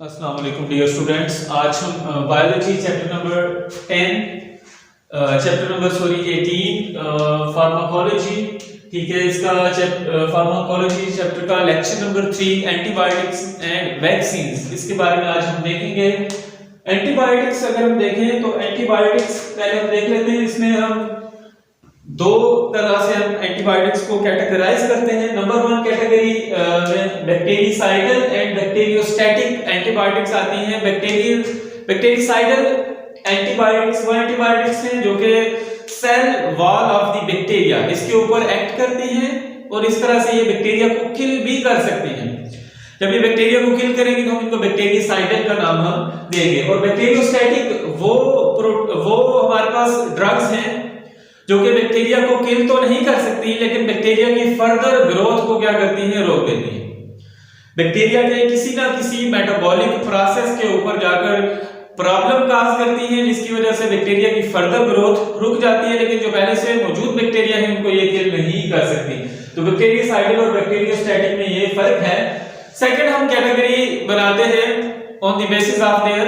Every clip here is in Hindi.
अस्सलाम वालेकुम डियर स्टूडेंट्स। आज हम बायोलॉजी चैप्टर नंबर 18 फार्माकोलॉजी, ठीक है, इसका फार्माकोलॉजी चैप्टर का lecture number 3 antibiotics and vaccines, इसके बारे में आज हम देखेंगे। एंटीबायोटिक्स अगर हम देखें तो एंटीबायोटिक्स पहले हम देख लेते हैं। इसमें हम दो तरह से हम एंटीबायोटिक्स को कैटेगराइज करते हैं। नंबर 1 कैटेगरी में बैक्टीरिसाइडल एंड बैक्टीरियोस्टैटिक एंटीबायोटिक्स आती हैं। बैक्टीरिसाइडल एंटीबायोटिक्स वो एंटीबायोटिक्स हैं जो कि cell wall of the bacteria इसके ऊपर एक्ट करती हैं और इस तरह से ये बैक्टीरिया को किल भी कर सकती हैं। जब ये बैक्टीरिया को किल करेंगे तो हम इनको बैक्टीरिसाइडल का नाम हम देंगे। और बैक्टीरियोस्टैटिक वो हमारे पास ड्रग्स हैं जो कि बैक्टीरिया को किल तो नहीं कर सकती, लेकिन बैक्टीरिया की फर्दर ग्रोथ को क्या करती हैं, रोक देती हैं। बैक्टीरिया के किसी ना किसी मेटाबॉलिक प्रोसेस के ऊपर जाकर प्रॉब्लम काज करती हैं, जिसकी वजह से बैक्टीरिया की फर्दर ग्रोथ रुक जाती है, लेकिन जो पहले से मौजूद बैक्टीरिया है उनको ये किल नहीं कर सकती। तो बैक्टीरियासाइडल और बैक्टीरियोस्टैटिक में ये फर्क है। सेकंड हम कैटेगरी बनाते हैं on the basis of their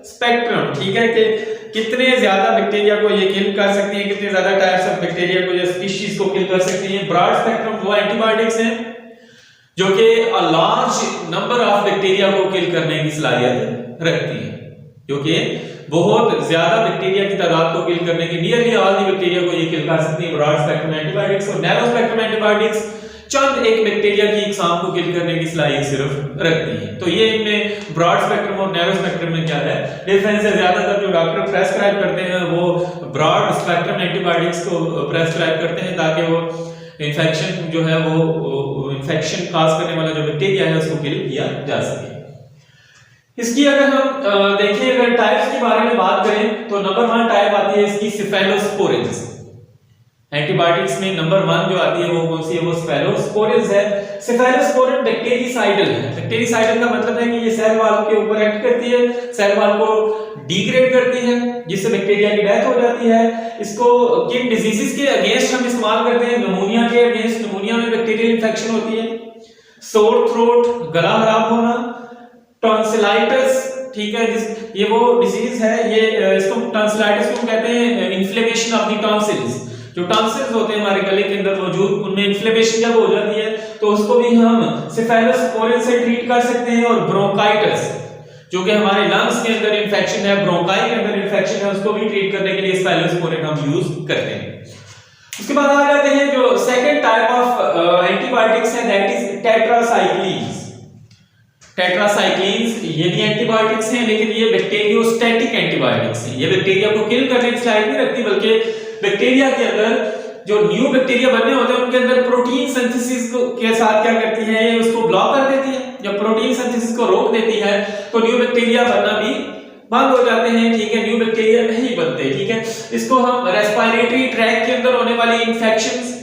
spectrum, ठीक है, कि कितने ज्यादा बैक्टीरिया को ये किल कर सकती है, कितने ज्यादा टाइप्स ऑफ बैक्टीरिया को या स्पीशीज को किल कर सकती है। ब्रॉड स्पेक्ट्रम वो एंटीबायोटिक्स हैं जो कि a large number of bacteria को किल करने की सलाहियत रखती हैं, क्योंकि बहुत ज्यादा बैक्टीरिया की तादाद को किल करने की नियरली ऑल द बैक्टीरिया को ये किल कर सकती है ब्रॉड स्पेक्ट्रम एंटीबायोटिक्स। और नैरो स्पेक्ट्रम एंटीबायोटिक्स चंद एक बैक्टीरिया की इकसाम को किल करने की सलाहियत सिर्फ रखती है। तो ये इनमें ब्रॉड स्पेक्ट्रम और नैरो स्पेक्ट्रम में क्या है डिफरेंस है। ज्यादातर जो डॉक्टर प्रेस्क्राइब करते हैं वो ब्रॉड स्पेक्ट्रम एंटीबायोटिक्स को प्रेस्क्राइब करते हैं ताकि वो इन्फेक्शन जो है वो इन्फेक्शन काज करने वाला जो बैक्टीरिया है उसको किल किया जा सके। इसकी अगर हम देखें, अगर टाइप्स के बारे में बात करें तो नंबर 1 टाइप आती है इसकी सेफेलोस्पोरिन्स। एंटीबायोटिक्स में नंबर 1 जो आती है वो कौन सी है, वो सेफेलोस्पोरिन्स है। सेफेलोस्पोरिन बैक्टीरिसाइडल है। बैक्टीरिसाइडल का मतलब है कि ये सेल वॉल के ऊपर एक्ट करती है, सेल वॉल को डिग्रेड करती है, जिससे बैक्टीरिया की डेथ हो जाती है। इसको किन डिजीजेस के अगेंस्ट हम इस्तेमाल करते हैं, निमोनिया के अगेंस्ट। निमोनिया में बैक्टीरियल इंफेक्शन होती है, सोर थ्रोट गला खराब होना, टॉन्सिलाइटिस, ठीक है, ये वो डिजीज है, ये इसको टॉन्सिलाइटिस को कहते हैं इन्फ्लेमेशन ऑफ द टॉन्सिल्स। जो टॉन्सिल्स होते हैं हमारे गले के अंदर मौजूद, उनमें इन्फ्लेमेशन जब हो जाती है तो उसको भी हम सेफेलोस्पोरिन से ट्रीट कर सकते हैं। और ब्रोंकाइटिस जो कि हमारे लंग्स के अंदर इंफेक्शन है, ब्रोंकाई के अंदर इंफेक्शन है, उसको भी ट्रीट करने के लिए सेफेलोस्पोरिन हम यूज करते हैं। उसके बाद आ जाते हैं जो सेकंड टाइप ऑफ एंटीबायोटिक्स है, दैट इज टेट्रासाइक्लिन्स। टेट्रासाइक्लिन्स ये भी एंटीबायोटिक्स हैं, लेकिन ये बैक्टीरियोस्टैटिक एंटीबायोटिक्स हैं। ये बैक्टीरिया को किल करने की सलाहियत नहीं रखती, बल्कि बैक्टीरिया के अंदर जो न्यू बैक्टीरिया बनने होते हैं उनके अंदर प्रोटीन सिंथेसिस के साथ क्या करती है, ये उसको ब्लॉक कर देती है। जब प्रोटीन सिंथेसिस को रोक देती है तो न्यू बैक्टीरिया बनना भी बंद हो जाते हैं, ठीक है, न्यू बैक्टीरिया नहीं बनते, ठीक है। इसको हम रेस्पिरेटरी ट्रैक्ट के अंदर होने वाली इंफेक्शंस,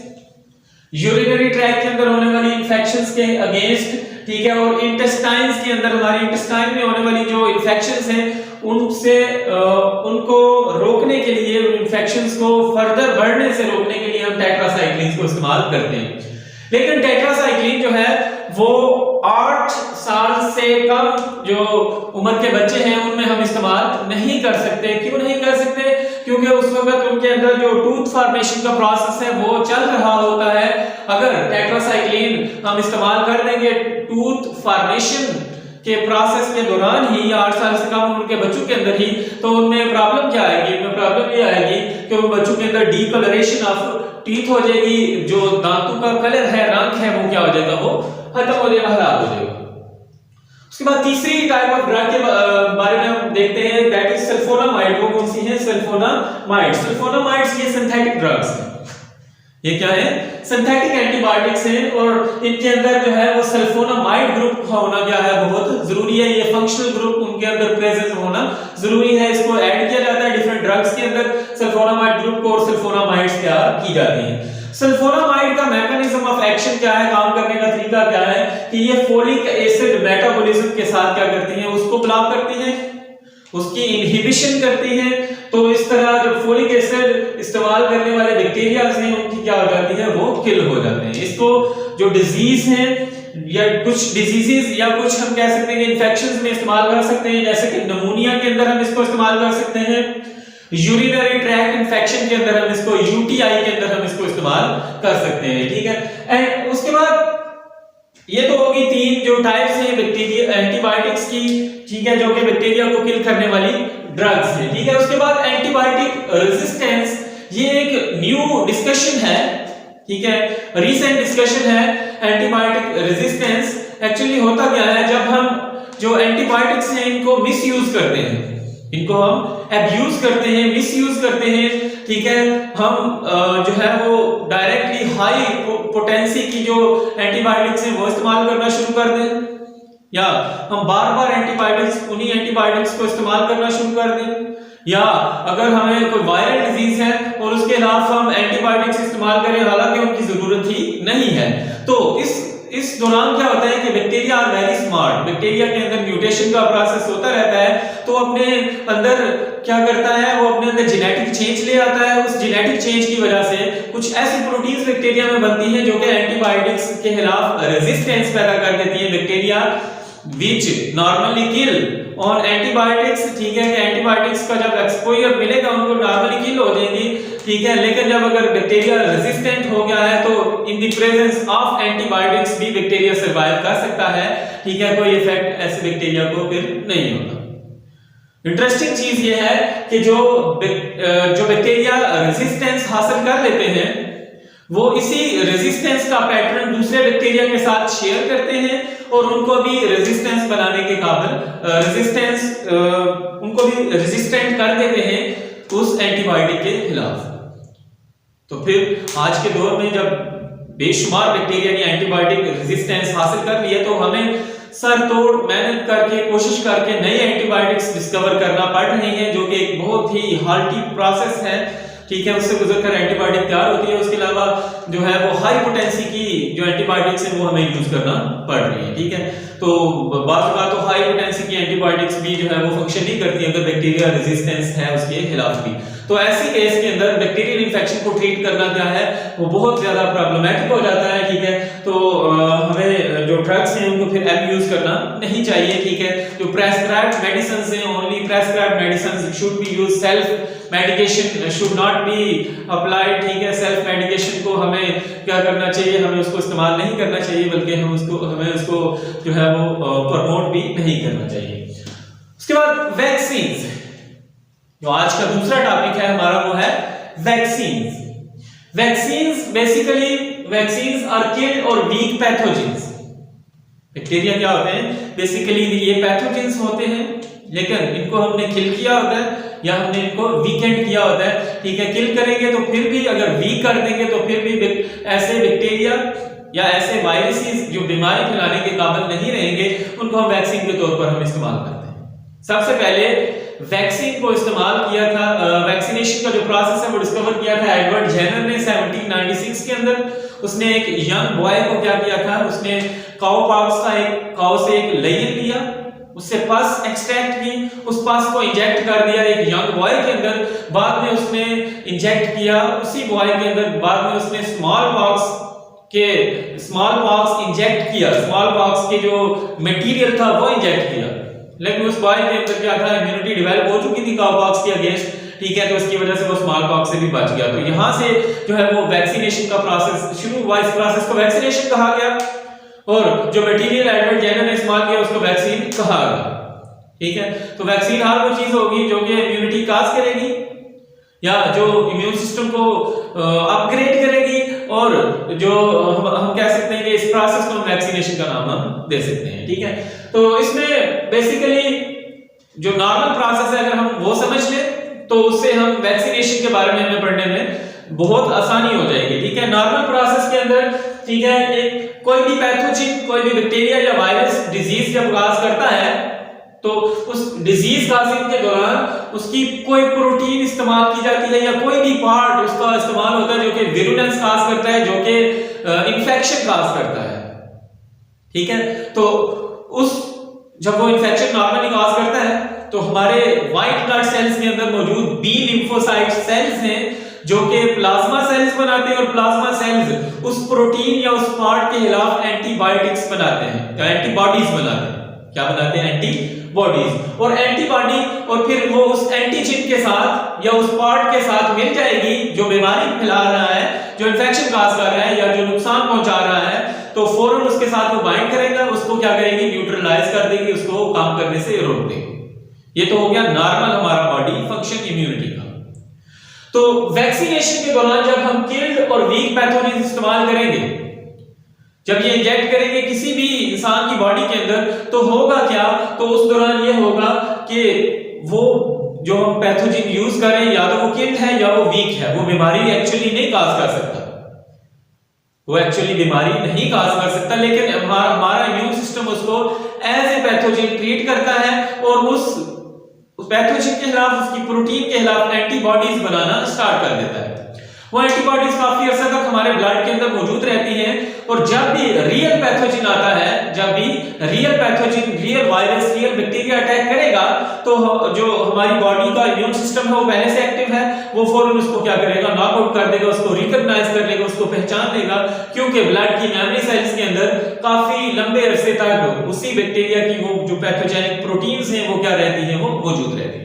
यूरिनरी ट्रैक्ट के अंदर होने वाली इंफेक्शंस के अगेंस्ट, ठीक है, और इंटेस्टाइन्स के अंदर हमारे इंटेस्टाइन में होने वाली जो इंफेक्शंस हैं उनसे उनको रोकने के लिए, उन इंफेक्शंस को फर्दर बढ़ने से रोकने के लिए हम टेट्रासाइक्लिन्स को इस्तेमाल करते हैं। लेकिन टेट्रासाइक्लिन जो है वो 8 साल से कम जो उम्र के बच्चे हैं उनमें हम इस्तेमाल नहीं कर सकते। क्यों नहीं कर सकते? क्योंकि उस वक्त उनके अंदर जो टूथ फॉर्मेशन का प्रोसेस है वो चल रहा होता है। अगर टेट्रासाइक्लिन हम इस्तेमाल कर देंगे टूथ फॉर्मेशन के प्रोसेस के दौरान ही, 8 साल से कम उम्र के बच्चों के अंदर ही, तो उनमें प्रॉब्लम क्या आएगी? उनमें प्रॉब्लम ये आएगी कि उन बच्चों के अंदर डीकलरेशन ऑफ टीथ हो जाएगी, जो दांतों का कलर है, रंग है, वो क्या हो जाएगा, वो खत्म हो जाएगा, हलाक हो जाएगा। उसके बाद तीसरी टाइप ऑफ ड्रग के बारे में हम देखते हैं, दैट इज सल्फोनामाइड। वो कौन सी है? सल्फोनामाइड। सल्फोनामाइड्स ये सिंथेटिक ड्रग्स हैं। ये क्या है? सिंथेटिक एंटीबायोटिक्स हैं और इनके अंदर जो है वो सल्फोनामाइड ग्रुप का होना क्या है, बहुत जरूरी है। ये फंक्शनल ग्रुप उनके अंदर प्रेजेंट होना जरूरी है। इसको ऐड किया जाता है डिफरेंट ड्रग्स के अंदर, सल्फोनामाइड ग्रुप को, और सल्फोनामाइड्स तैयार की जाती हैं। सल्फोनामाइड का मैकेनिज्म ऑफ एक्शन क्या है, काम करने का तरीका क्या है, कि ये फोलिक एसिड मेटाबॉलिज्म के साथ क्या करती हैं, उसको ब्लॉक करती हैं, उसकी इनहिबिशन करती हैं। तो इस तरह जो फोलिक एसिड इस्तेमाल करने वाले बैक्टीरिया हैं उनकी क्या हो जाती है, वो किल हो जाते हैं। इसको जो डिजीज है या कुछ डिजीजेस या कुछ हम कह सकते हैं इन्फेक्शंस में इस्तेमाल कर सकते हैं, जैसे कि निमोनिया के अंदर हम इसको इस्तेमाल कर सकते हैं, यूरिनरी ट्रैक्ट इन्फेक्शन के अंदर हम इसको, यूटीआई के अंदर हम इसको इस्तेमाल कर सकते हैं, ठीक है। एंड उसके बाद ये तो होगी 3 जो टाइप्स हैं बैक्टीरिया एंटीबायोटिक्स की, ठीक है, जो कि बैक्टीरिया को किल करने वाली ड्रग्स है, ठीक है। उसके बाद एंटीबायोटिक रेजिस्टेंस, ये एक न्यू डिस्कशन है, ठीक है, रीसेंट डिस्कशन है। एंटीबायोटिक रेजिस्टेंस एक्चुअली होता क्या है, जब हम जो एंटीबायोटिक्स हैं इनको मिसयूज करते हैं, इनको हम एब्यूज करते हैं, मिसयूज करते हैं, ठीक है, हम जो है वो डायरेक्टली हाई पोटेंसी की जो एंटीबायोटिक्स हैं वो इस्तेमाल करना शुरू कर दें, या हम बार-बार एंटीबायोटिक्स, उन्हीं एंटीबायोटिक्स को इस्तेमाल करना शुरू कर दें, या अगर हमें कोई वायरल डिजीज है और उसके खिलाफ हम एंटीबायोटिक्स इस्तेमाल करें हालांकि उनकी जरूरत ही नहीं है। तो इस दौरान क्या होता है कि bacteria are very smart, bacteria के अंदर म्यूटेशन का प्रोसेस होता रहता है, तो अपने अंदर क्या करता है, वो अपने अंदर जेनेटिक चेंज ले आता है। उस जेनेटिक चेंज की वजह से कुछ ऐसी प्रोटीन्स बैक्टीरिया में बनती हैं जो कि एंटीबायोटिक्स के खिलाफ रेजिस्टेंस पैदा कर देती हैं। Bacteria which normally kill on antibiotics, ठीक है, कि एंटीबायोटिक्स का जब एक्सपोजर मिलेगा उनको नॉर्मली किल हो जाएंगी, ठीक है, लेकिन जब अगर बैक्टीरिया रेजिस्टेंट हो गया है तो in the presence of antibiotics भी बैक्टीरिया सर्वाइव कर सकता है, ठीक है, कोई इफेक्ट ऐसे बैक्टीरिया को फिर नहीं होता। इंटरेस्टिंग चीज ये है कि जो बैक्टीरिया रेजिस्टेंस हासिल कर लेते हैं वो इसी रेजिस्टेंस का पैटर्न दूसरे बैक्टीरिया के साथ शेयर करते हैं और उनको भी रेजिस्टेंस बनाने के काबिल उनको भी रेजिस्टेंट कर देते हैं उस एंटीबायोटिक के खिलाफ। तो फिर आज के दौर में जब बेशुमार बैक्टीरिया ने एंटीबायोटिक रेजिस्टेंस हासिल कर ली है तो हमें सर तोड़ मेहनत करके कोशिश करके नई एंटीबायोटिक्स डिस्कवर करना पड़ रही है, जो कि एक बहुत ही हार्टी प्रोसेस है, ठीक है, उससे गुजरकर एंटीबायोटिक तैयार होती है। उसके अलावा जो है वो हाई पोटेंसी की जो एंटीबायोटिक्स हैं वो हमें यूज करना पड़ रही है, ठीक है। तो बात तो हाई पोटेंसी की एंटीबायोटिक्स भी जो है वो फंक्शन नहीं करती अगर बैक्टीरिया रेजिस्टेंस है उसके खिलाफ भी। तो ऐसी केस के अंदर बैक्टीरियल इन्फेक्शन को ट्रीट करना क्या है वो बहुत ज्यादा प्रॉब्लमेटिक हो जाता है, ठीक है। तो हमें जो ड्रग्स हैं उनको फिर यूज करना नहीं चाहिए, ठीक है। जो प्रेस्क्राइब्ड मेडिसिन्स हैं only prescribed medicines should be used, self medication should not be applied, ठीक है। सेल्फ मेडिकेशन को हमें क्या करना चाहिए, हमें उसको इस्तेमाल नहीं करना चाहिए, बल्कि हमें उसको जो है वो प्रमोट भी नहीं करना चाहिए। उसके बाद वैक्सीन्स, जो आज का दूसरा टॉपिक है हमारा वो है vaccines. Vaccines basically vaccines are killed और वीक पैथोजेंस। बैक्टीरिया क्या होते हैं, बेसिकली ये पैथोजेंस होते हैं, लेकिन इनको हमने किल किया होता है या हमने इनको वीकेंड किया होता है, ठीक है। किल करेंगे तो फिर भी, अगर वीक कर देंगे तो फिर भी ऐसे बैक्टीरिया या ऐसे वायरसेस जो बीमारी फैलाने के काबिल नहीं रहेंगे उनको हम वैक्सीन के तौर पर हम इस्तेमाल करते हैं। सबसे पहले वैक्सीन को इस्तेमाल किया था, वैक्सीनेशन का जो प्रोसेस है वो डिस्कवर किया था एडवर्ड जेनर ने 1796 के अंदर। उसने एक यंग बॉय को क्या किया था, उसने काउ से एक लेयर लिया, उससे पस एक्सट्रैक्ट की, उस पस को इंजेक्ट कर दिया एक यंग बॉय के अंदर। बाद में उसने इंजेक्ट किया उसी बॉय के अंदर, बाद में उसने स्मॉल पॉक्स इंजेक्ट किया, स्मॉल पॉक्स के जो मटेरियल था वो इंजेक्ट किया, लेकिन उस बॉय के अंदर क्या था, इम्यूनिटी डेवलप हो चुकी थी काउ पॉक्स के अगेंस्ट, ठीक है। तो इसकी वजह से वो स्मॉल पॉक्स से भी बच गया। तो यहां से जो है वो वैक्सीनेशन का प्रोसेस शुरू हुआ, इस प्रोसेस को वैक्सीनेशन कहा गया और जो मटेरियल एडवर्ड जेनर ने इस्तेमाल किया उसको वैक्सीन कहा गया, ठीक है। तो वैक्सीन हर वो चीज होगी जो कि इम्यूनिटी काज करेगी या जो इम्यून सिस्टम को अपग्रेड करेगी, और जो हम कह सकते हैं कि इस प्रोसेस को वैक्सीनेशन का नाम हम दे सकते हैं, ठीक है। तो इसमें बेसिकली जो नॉर्मल प्रोसेस है अगर हम वो समझ लें तो उससे हम वैक्सीनेशन के बारे में हमें पढ़ने में बहुत आसानी हो जाएगी, ठीक है। नॉर्मल प्रोसेस के अंदर, ठीक है, एक कोई भी पैथोजन, कोई भी बैक्टीरिया या वायरस डिजीज जब काज करता है तो उस डिजीज काजिंग के दौरान उसकी कोई प्रोटीन इस्तेमाल की जाती है या कोई भी पार्ट उसका इस्तेमाल होता है जो कि विरुलेंस काज करता है, जो कि इन्फेक्शन काज करता है, ठीक है। तो जब वो इन्फेक्शन नॉर्मली काज करता है तो हमारे व्हाइट ब्लड सेल्स के अंदर मौजूद बी लिम्फोसाइट सेल्स हैं जो कि प्लाज्मा सेल्स बनाते हैं, और प्लाज्मा सेल्स उस प्रोटीन या उस पार्ट के खिलाफ एंटीबायोटिक्स बनाते हैं या एंटीबॉडीज बनाते हैं। क्या बनाते हैं? एंटीबॉडीज। और एंटीबॉडी और फिर वो उस एंटीजन के साथ या उस पार्ट के साथ मिल जाएगी जो बीमारी फैला रहा है, जो इन्फेक्शन काज कर रहा है या जो नुकसान पहुंचा रहा है, तो फौरन उसके साथ वो बाइंड करेगा, उसको क्या करेगी? न्यूट्रलाइज कर देगी, उसको काम करने से रोक देगी। ये तो हो गया नॉर्मल हमारा बॉडी फंक्शन इम्यूनिटी का। तो वैक्सीनेशन के दौरान जब हम किल्ड और वीक पैथोजन इस्तेमाल करेंगे, जब ये इंजेक्ट करेंगे किसी भी इंसान की बॉडी के अंदर, तो होगा क्या? तो उस दौरान ये होगा कि वो जो हम पैथोजन यूज करें या तो वो किल्ड है या वो वीक है, वो बीमारी एक्चुअली नहीं काज कर सकता, वो एक्चुअली बीमारी नहीं काज कर सकता, लेकिन हमारा इम्यून सिस्टम उसको एज ए पैथोजन ट्रीट करता है और उस पैथोजन के खिलाफ, उसकी प्रोटीन के खिलाफ एंटीबॉडीज बनाना स्टार्ट कर देता है। वो एंटीबॉडीज काफी अर्सा तक हमारे ब्लड के अंदर मौजूद रहती हैं, और जब भी रियल पैथोजन आता है, जब भी real pathogen, real virus, real bacteria attack करेगा, तो जो हमारी बॉडी का इम्यून सिस्टम है वो पहले से एक्टिव है, वो फौरन उसको क्या करेगा? नॉकआउट कर देगा, उसको रिकॉग्नाइज कर लेगा, उसको पहचान लेगा, क्योंकि ब्लड की मेमोरी सेल्स के अंदर काफी लंबे अरसे तक उसी बैक्टीरिया की वो जो पैथोजेनिक प्रोटीन्स हैं वो क्या रहती हैं? वो मौजूद रहती है।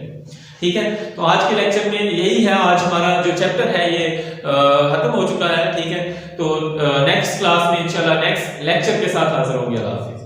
ठीक है, तो आज के लेक्चर में यही है। आज हमारा जो चैप्टर है ये खत्म हो चुका है। ठीक है, तो नेक्स्ट क्लास में इंशाल्लाह नेक्स्ट लेक्चर के साथ हाजिर होंगे। अल्लाह हाफिज़।